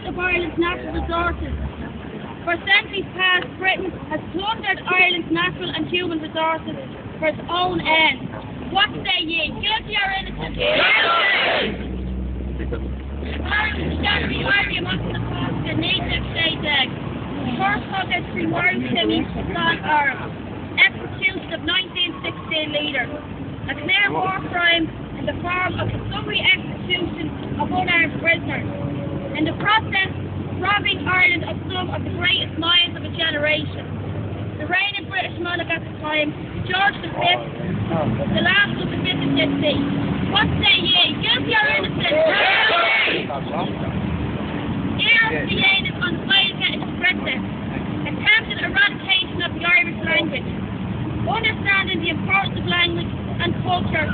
of Ireland's natural resources. For centuries past, Britain has plundered Ireland's natural and human resources for its own ends. What say ye? Guilty or innocent? Ireland began rewriting amongst the cost of native state eggs. First subject to Warren Timmy, Don Earl. Execution of 1916 leaders. A clear war crime in the form of the summary execution of unarmed prisoners. In the process, robbing Ireland of some of the greatest minds of a generation. The reigning British monarch at the time, George V, was the last of the Mississippi. What say ye? Guilty or innocent? Ear Fianna on the way of getting to Brexit. Attempted eradication of the Irish language. Understanding the importance of language and culture.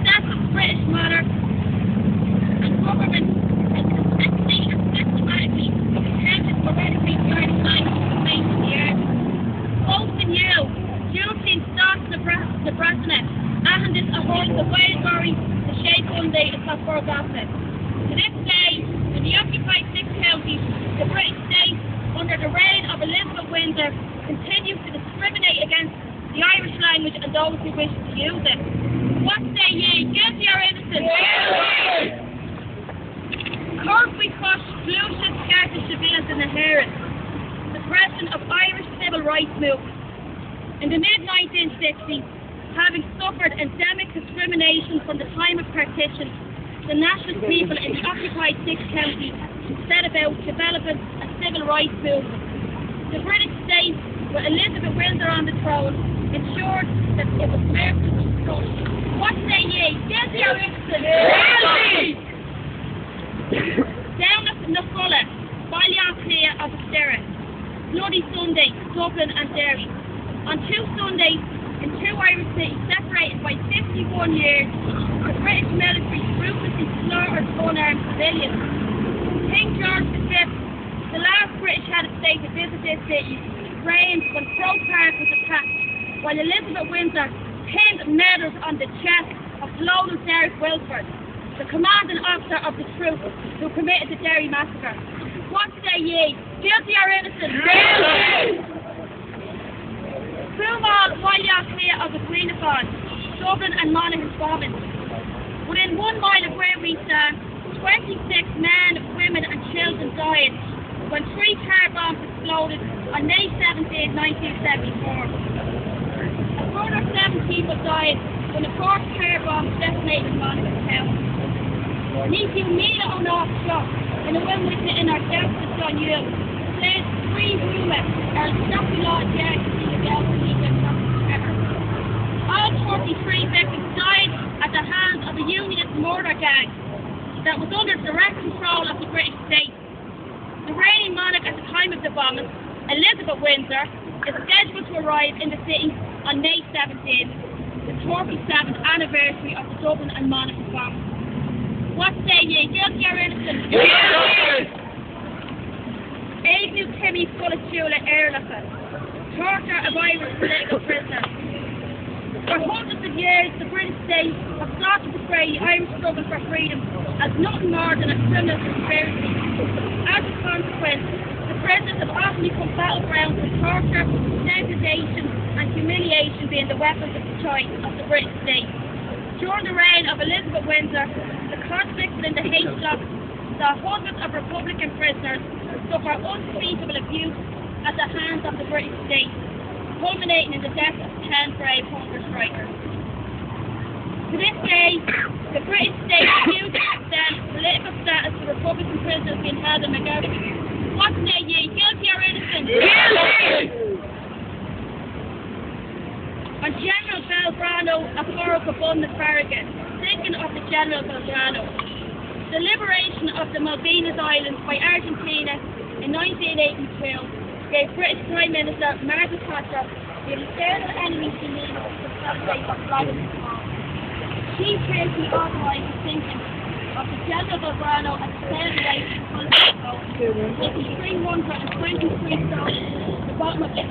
Death of the British monarch. And government consistently and systematically attempted to eradicate the Irish language from the face of the earth. Posting you, Julian Stock Nebraska, Ahandis Ahoy, the Wales the Shea Bunday, and Southborough Gossip. To this day, in the occupied 6 counties, the British state, under the reign of Elizabeth Windsor, continues to discriminate against the Irish language and those who wish to use it. What say ye? Guilty or innocent? Corby Cush, Lucius Carter Chavez and the Heron, the president of Irish civil rights movement. In the mid-1960s, having suffered endemic discrimination from the time of partition, the nationalist people in the occupied 6 counties set about developing a civil rights movement. The British state, with Elizabeth Windsor on the throne, ensured that it was mercifully crushed. What say ye? Guilty or innocent? Down at Nafulla, Balliaclea of Estera, Bloody Sunday, Dublin and Derry. On 2 Sundays, in 2 Irish cities separated by 51 years, the British military ruthlessly slaughtered unarmed civilians. King George V, the last British head of state to visit this city, reigned when Croke Park was attacked, while Elizabeth Windsor pinned medals on the chest of Colonel Derek Wilford, the commanding officer of the troops who committed the Derry massacre. What say ye? Guilty or innocent? Fumal Balliaclea of the Greenafon, Dublin and Monaghan bombings. Within 1 mile of where we stand, 26 men, women and children died when 3 car bombs exploded on May 17, 1974. A further 7 people died when a 4th car bomb detonated in Monaghan town. Nithi Mila O'Naught in a window in our justice on you, said 3 women are stopping law dead to see the all 43 victims died at the hands of a unionist murder gang that was under direct control of the British state. The reigning monarch at the time of the bombing, Elizabeth Windsor, is scheduled to arrive in the city on May 17th, the 47th anniversary of the Dublin and Monaghan bombing. What say ye? Guilty or innocent? Aidnu Timmy Fullachula Erlafa, torture of Irish political prisoners. For hundreds of years, the British state have sought to portray the Irish struggle for freedom as nothing more than a criminal conspiracy. As a consequence, the prisons have often become battlegrounds for torture, degradation and humiliation being the weapons of choice of the British state. During the reign of Elizabeth Windsor, the conflict within the H Block saw hundreds of Republican prisoners suffer unspeakable abuse at the hands of the British state, culminating in the death of 10 brave hunger strikers. To this day, the British state refused to extend political status to Republican prisoners being held in McGarvey. What say ye? Guilty or innocent? On General Belgrano, a Foro Cabunda Farragut, thinking of the General Belgrano. The liberation of the Malvinas Islands by Argentina in 1982 gave British Prime Minister Margaret Thatcher the eternal enemy she needed to celebrate her flag in the small. She carefully organised the sinking of the General Belgrano at the celebration of the 323 soldiers at the bottom of the